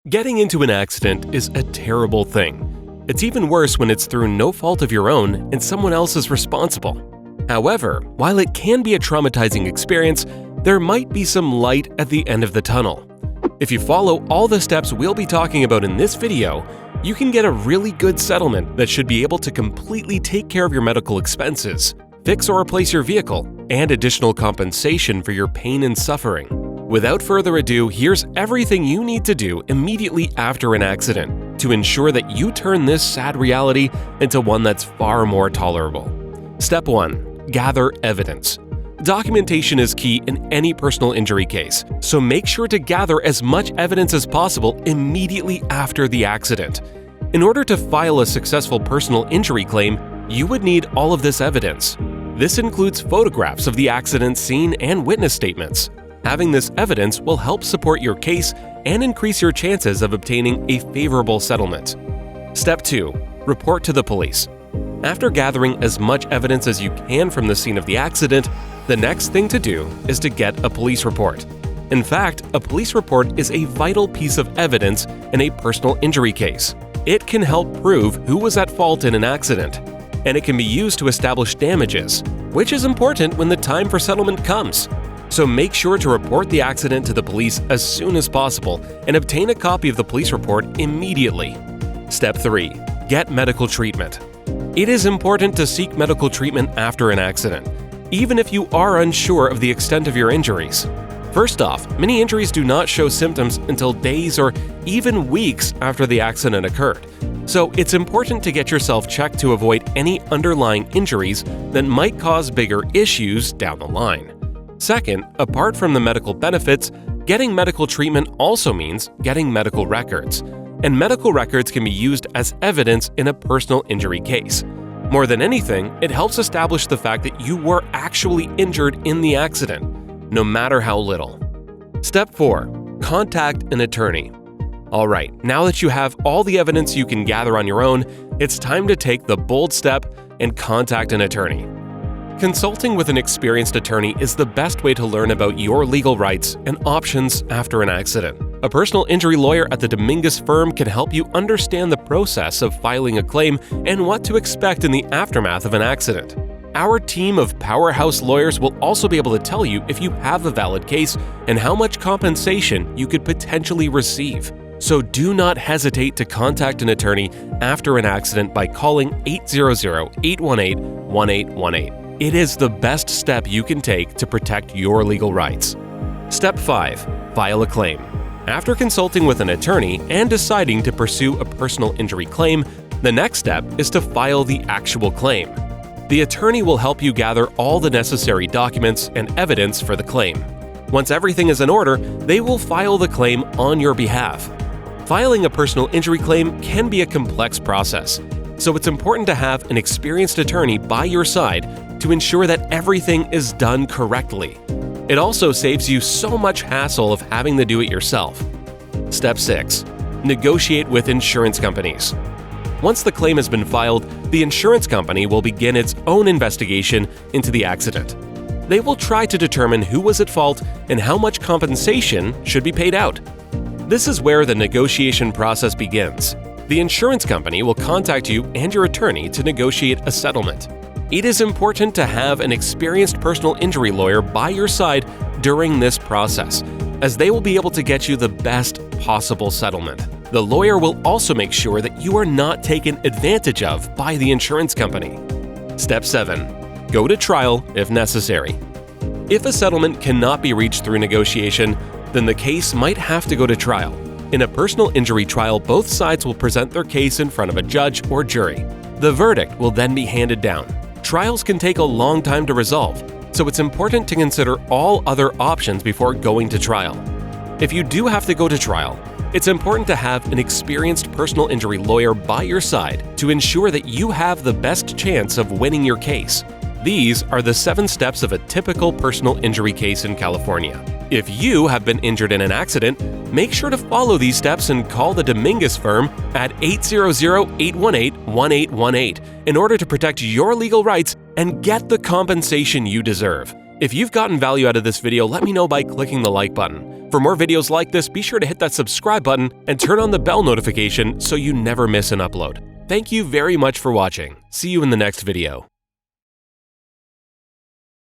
Getting into an accident is a terrible thing. It's even worse when it's through no fault of your own and someone else is responsible. However, while it can be a traumatizing experience, there might be some light at the end of the tunnel. If you follow all the steps we'll be talking about in this video, you can get a really good settlement that should be able to completely take care of your medical expenses, fix or replace your vehicle, and additional compensation for your pain and suffering. Without further ado, here's everything you need to do immediately after an accident to ensure that you turn this sad reality into one that's far more tolerable. Step 1. Gather evidence. Documentation is key in any personal injury case, so make sure to gather as much evidence as possible immediately after the accident. In order to file a successful personal injury claim, you would need all of this evidence. This includes photographs of the accident scene and witness statements. Having this evidence will help support your case and increase your chances of obtaining a favorable settlement. Step 2. Report to the police. After gathering as much evidence as you can from the scene of the accident, the next thing to do is to get a police report. In fact, a police report is a vital piece of evidence in a personal injury case. It can help prove who was at fault in an accident, and it can be used to establish damages, which is important when the time for settlement comes. So make sure to report the accident to the police as soon as possible and obtain a copy of the police report immediately. Step 3. Get medical treatment. It is important to seek medical treatment after an accident, even if you are unsure of the extent of your injuries. First off, many injuries do not show symptoms until days or even weeks after the accident occurred. So it's important to get yourself checked to avoid any underlying injuries that might cause bigger issues down the line. Second, apart from the medical benefits, getting medical treatment also means getting medical records. And medical records can be used as evidence in a personal injury case. More than anything, it helps establish the fact that you were actually injured in the accident, no matter how little. Step 4. Contact an attorney. Alright, now that you have all the evidence you can gather on your own, it's time to take the bold step and contact an attorney. Consulting with an experienced attorney is the best way to learn about your legal rights and options after an accident. A personal injury lawyer at the Dominguez firm can help you understand the process of filing a claim and what to expect in the aftermath of an accident. Our team of powerhouse lawyers will also be able to tell you if you have a valid case and how much compensation you could potentially receive. So do not hesitate to contact an attorney after an accident by calling 800-818-1818. It is the best step you can take to protect your legal rights. Step 5. File a claim. After consulting with an attorney and deciding to pursue a personal injury claim, the next step is to file the actual claim. The attorney will help you gather all the necessary documents and evidence for the claim. Once everything is in order, they will file the claim on your behalf. Filing a personal injury claim can be a complex process, so it's important to have an experienced attorney by your side to ensure that everything is done correctly. It also saves you so much hassle of having to do it yourself. Step 6. Negotiate with insurance companies. Once the claim has been filed, the insurance company will begin its own investigation into the accident. They will try to determine who was at fault and how much compensation should be paid out. This is where the negotiation process begins. The insurance company will contact you and your attorney to negotiate a settlement. It is important to have an experienced personal injury lawyer by your side during this process, as they will be able to get you the best possible settlement. The lawyer will also make sure that you are not taken advantage of by the insurance company. Step 7. Go to trial if necessary. If a settlement cannot be reached through negotiation, then the case might have to go to trial. In a personal injury trial, both sides will present their case in front of a judge or jury. The verdict will then be handed down. Trials can take a long time to resolve, so it's important to consider all other options before going to trial. If you do have to go to trial, it's important to have an experienced personal injury lawyer by your side to ensure that you have the best chance of winning your case. These are the 7 steps of a typical personal injury case in California. If you have been injured in an accident, make sure to follow these steps and call the Dominguez firm at 800-818-1818 in order to protect your legal rights and get the compensation you deserve. If you've gotten value out of this video, let me know by clicking the like button. For more videos like this, be sure to hit that subscribe button and turn on the bell notification so you never miss an upload. Thank you very much for watching. See you in the next video.